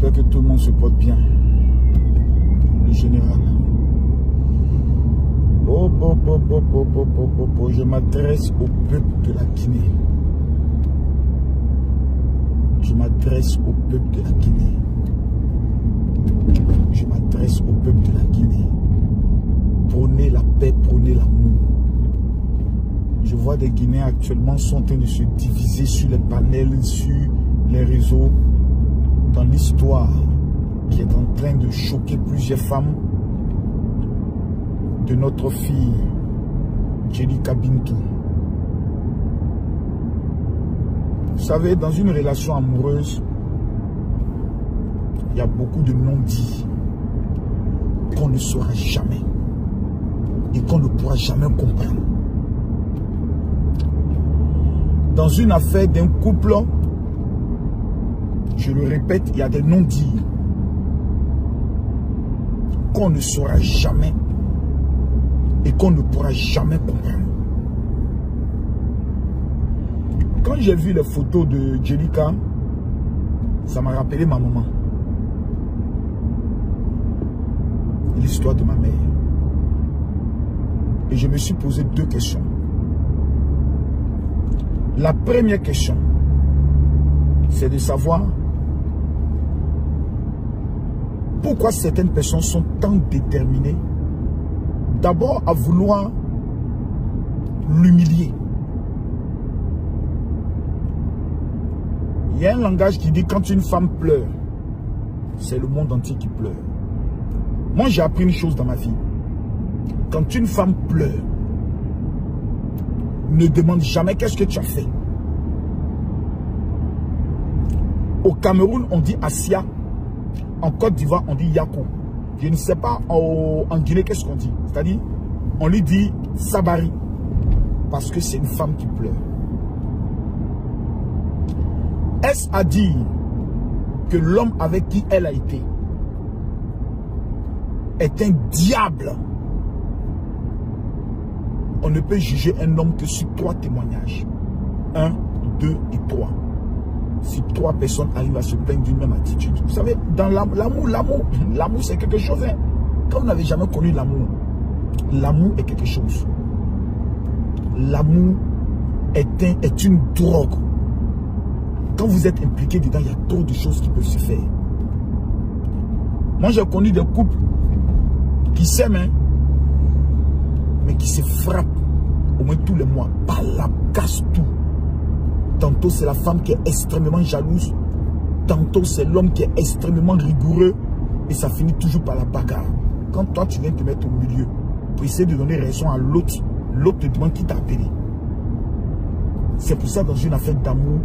J'espère que tout le monde se porte bien. Le général. Je m'adresse au peuple de la Guinée. Je m'adresse au peuple de la Guinée. Je m'adresse au peuple de la Guinée. Prônez la paix, prônez l'amour. Je vois des Guinéens actuellement sont en train de se diviser sur les panels, sur les réseaux, dans l'histoire qui est en train de choquer plusieurs femmes de notre fille, Jelika Bintou. Vous savez, dans une relation amoureuse, il y a beaucoup de non-dits qu'on ne saura jamais et qu'on ne pourra jamais comprendre. Dans une affaire d'un couple, je le répète, il y a des non-dits qu'on ne saura jamais et qu'on ne pourra jamais comprendre. Quand j'ai vu les photos de Jelika, ça m'a rappelé ma maman. L'histoire de ma mère. Et je me suis posé deux questions. La première question, c'est de savoir pourquoi certaines personnes sont tant déterminées d'abord à vouloir l'humilier. Il y a un langage qui dit quand une femme pleure, c'est le monde entier qui pleure. Moi, j'ai appris une chose dans ma vie. Quand une femme pleure, ne demande jamais qu'est-ce que tu as fait. Au Cameroun, on dit Assia. En Côte d'Ivoire, on dit Yako. Je ne sais pas en Guinée qu'est-ce qu'on dit. C'est-à-dire, on lui dit Sabari. Parce que c'est une femme qui pleure. Est-ce à dire que l'homme avec qui elle a été est un diable? On ne peut juger un homme que sur 3 témoignages. 1, 2 et 3. Si 3 personnes arrivent à se plaindre d'une même attitude. Vous savez, dans l'amour c'est quelque chose. Hein. Quand vous n'avez jamais connu l'amour, l'amour est quelque chose. L'amour est une drogue. Quand vous êtes impliqué dedans, il y a trop de choses qui peuvent se faire. Moi, j'ai connu des couples qui s'aiment, hein, mais qui se frappent au moins tous les mois. Par la casse tout. Tantôt, c'est la femme qui est extrêmement jalouse. Tantôt, c'est l'homme qui est extrêmement rigoureux. Et ça finit toujours par la bagarre. Quand toi, tu viens te mettre au milieu pour essayer de donner raison à l'autre, l'autre te demande qui t'a appelé. C'est pour ça, dans une affaire d'amour,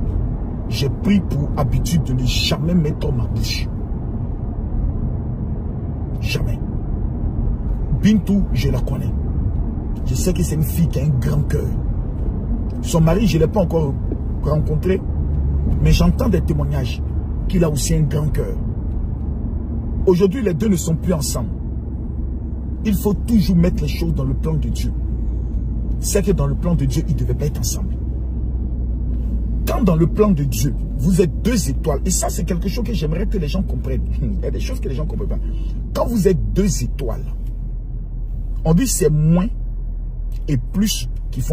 j'ai pris pour habitude de ne jamais mettre ma bouche. Jamais. Bintou, je la connais. Je sais que c'est une fille qui a un grand cœur. Son mari, je ne l'ai pas encore rencontré, mais j'entends des témoignages qu'il a aussi un grand cœur. Aujourd'hui, les deux ne sont plus ensemble. Il faut toujours mettre les choses dans le plan de Dieu. C'est que dans le plan de Dieu, ils ne devaient pas être ensemble. Quand dans le plan de Dieu, vous êtes 2 étoiles, et ça c'est quelque chose que j'aimerais que les gens comprennent. Il y a des choses que les gens ne comprennent pas. Quand vous êtes 2 étoiles, on dit c'est moins et plus qui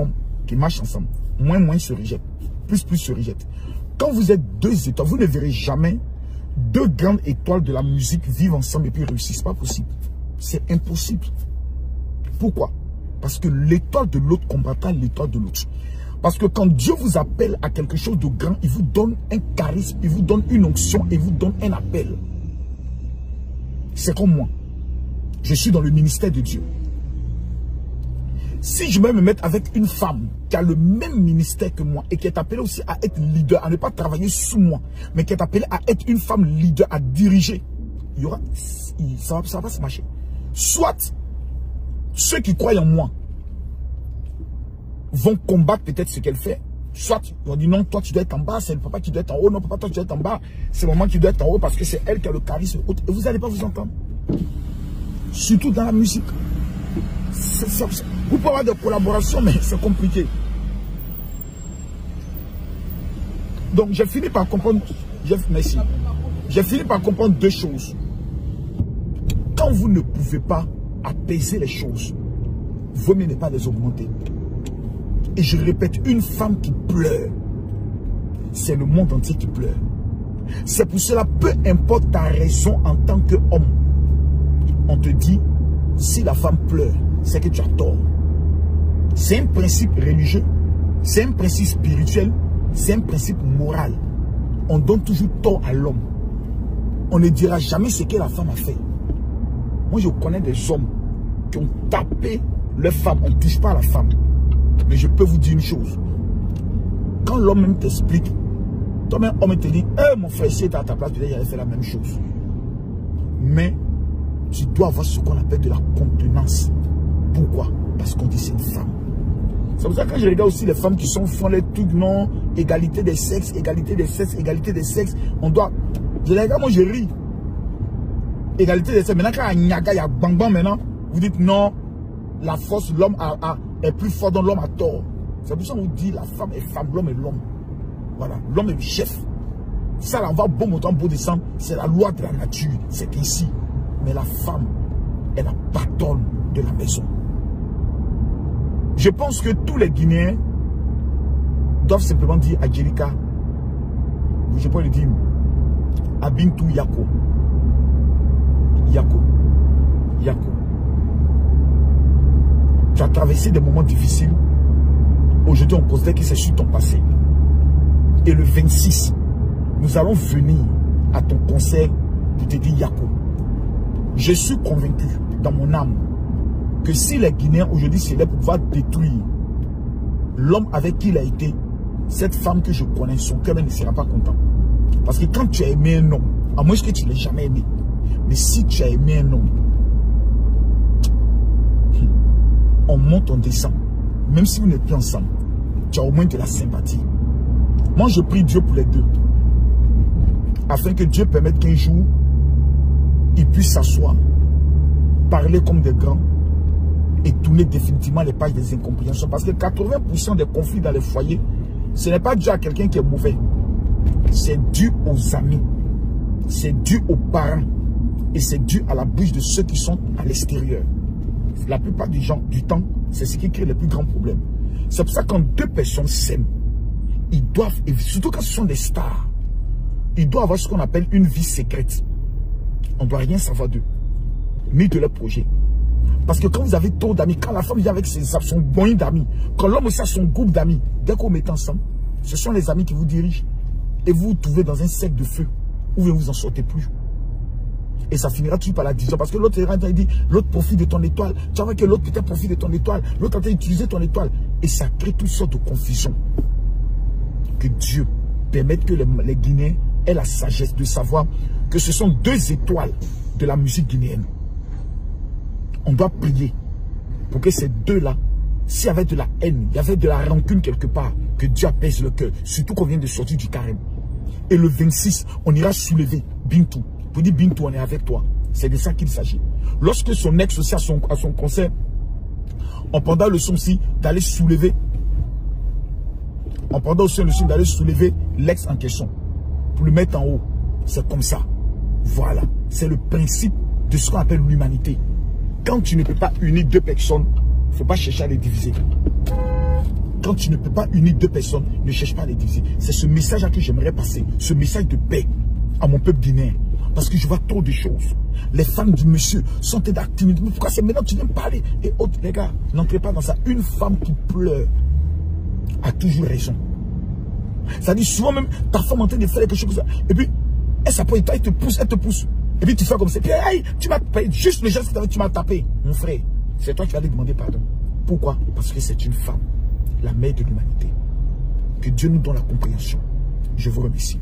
marchent ensemble. Moins se rejettent. Plus se rejettent. Quand vous êtes 2 étoiles, vous ne verrez jamais 2 grandes étoiles de la musique vivre ensemble et puis réussir. C'est pas possible. C'est impossible. Pourquoi? Parce que l'étoile de l'autre combattra l'étoile de l'autre. Parce que quand Dieu vous appelle à quelque chose de grand, il vous donne un charisme, il vous donne une onction, il vous donne un appel. C'est comme moi. Je suis dans le ministère de Dieu. Si je vais me mettre avec une femme qui a le même ministère que moi et qui est appelée aussi à être leader, à ne pas travailler sous moi, mais qui est appelée à être une femme leader, à diriger, ça va pas se marcher. Soit ceux qui croient en moi vont combattre peut-être ce qu'elle fait. Soit ils vont dire non, toi tu dois être en bas, c'est le papa qui doit être en haut. Non, papa, toi tu dois être en bas, c'est maman qui doit être en haut parce que c'est elle qui a le charisme. Et vous n'allez pas vous entendre. Surtout dans la musique. Vous pouvez avoir des collaborations, mais c'est compliqué. Donc j'ai fini par comprendre. Merci. j'ai fini par comprendre deux choses. Quand vous ne pouvez pas apaiser les choses, vaut mieux ne pas les augmenter. Et je répète, une femme qui pleure, c'est le monde entier qui pleure. C'est pour cela, peu importe ta raison en tant qu'homme, on te dit, si la femme pleure, c'est que tu as tort. C'est un principe religieux, c'est un principe spirituel, c'est un principe moral. On donne toujours tort à l'homme. On ne dira jamais ce que la femme a fait. Moi, je connais des hommes qui ont tapé leur femme. On ne touche pas à la femme. Mais je peux vous dire une chose. Quand l'homme même t'explique, toi-même, homme te dit, mon frère, si tu es à ta place, il allait faire la même chose. Mais tu dois avoir ce qu'on appelle de la contenance. Pourquoi? Parce qu'on dit c'est une femme. C'est pour ça que quand je regarde aussi les femmes qui font les trucs, non, égalité des sexes, égalité des sexes, égalité des sexes, on doit... Je les regarde, moi je ris. Égalité des sexes. Maintenant, quand il y a bang bang maintenant, vous dites non, la force, l'homme est plus fort, donc l'homme a tort. C'est pour ça qu'on dit la femme est femme, l'homme est l'homme. Voilà, l'homme est le chef. Ça, là, on va beau montant, beau descendre, c'est la loi de la nature, c'est ainsi. Mais la femme est la patronne de la maison. Je pense que tous les Guinéens doivent simplement dire à Djelika, je peux le dire, à Bintou Yako. Yako. Yako. Tu as traversé des moments difficiles. Aujourd'hui, on considère que c'est sur ton passé. Et le 26, nous allons venir à ton concert pour te dire Yako. Je suis convaincu dans mon âme que si les Guinéens aujourd'hui célèbrent pour pouvoir détruire l'homme avec qui il a été, cette femme que je connais, son cœur ne sera pas content. Parce que quand tu as aimé un homme, à moins que tu ne l'aies jamais aimé, mais si tu as aimé un homme, on monte, on descend. Même si vous n'êtes plus ensemble, tu as au moins de la sympathie. Moi, je prie Dieu pour les deux. Afin que Dieu permette qu'un jour, ils puissent s'asseoir, parler comme des grands et tourner définitivement les pages des incompréhensions. Parce que 80% des conflits dans les foyers, ce n'est pas dû à quelqu'un qui est mauvais. C'est dû aux amis. C'est dû aux parents. Et c'est dû à la bouche de ceux qui sont à l'extérieur. La plupart du temps, c'est ce qui crée les plus grands problèmes. C'est pour ça que quand deux personnes s'aiment, ils doivent, surtout quand ce sont des stars, ils doivent avoir ce qu'on appelle une vie secrète. On ne doit rien savoir d'eux, ni de leur projet. Parce que quand vous avez trop d'amis, quand la femme vient avec son bon d'amis, quand l'homme aussi a son groupe d'amis, dès qu'on met ensemble, ce sont les amis qui vous dirigent. Et vous vous trouvez dans un cercle de feu où vous ne vous en sortez plus. Et ça finira toujours par la division. Parce que l'autre dit, l'autre profite de ton étoile. Tu vois que l'autre peut-être profite de ton étoile. L'autre a utilisé ton étoile. Et ça crée toutes sortes de confusions. Que Dieu permette que les Guinéens aient la sagesse de savoir que ce sont deux étoiles de la musique guinéenne. On doit prier pour que ces deux-là, s'il y avait de la haine, il y avait de la rancune quelque part, que Dieu apaise le cœur. Surtout qu'on vient de sortir du carême. Et le 26, on ira soulever Bintou. Pour dire Bintou, on est avec toi. C'est de ça qu'il s'agit. Lorsque son ex aussi à son concert, on prendra le son aussi d'aller soulever. On prendra aussi le son d'aller soulever l'ex en question. Pour le mettre en haut. C'est comme ça. Voilà. C'est le principe de ce qu'on appelle l'humanité. Quand tu ne peux pas unir deux personnes, il ne faut pas chercher à les diviser. Quand tu ne peux pas unir deux personnes, ne cherche pas à les diviser. C'est ce message-là que j'aimerais passer. Ce message de paix à mon peuple guinéen. Parce que je vois trop de choses. Les femmes du monsieur sont timides. Pourquoi c'est maintenant que tu viens me parler? Et autres, les gars, n'entrez pas dans ça. Une femme qui pleure a toujours raison. Ça dit souvent même, ta femme est en train de faire quelque chose comme ça. Et puis, elle s'appuie, toi, elle te pousse. Et puis tu fais comme ça. Puis, hey, tu m'as tapé. Juste le geste, tu m'as tapé. Mon frère, c'est toi qui vas lui demander pardon. Pourquoi? Parce que c'est une femme, la mère de l'humanité. Que Dieu nous donne la compréhension. Je vous remercie.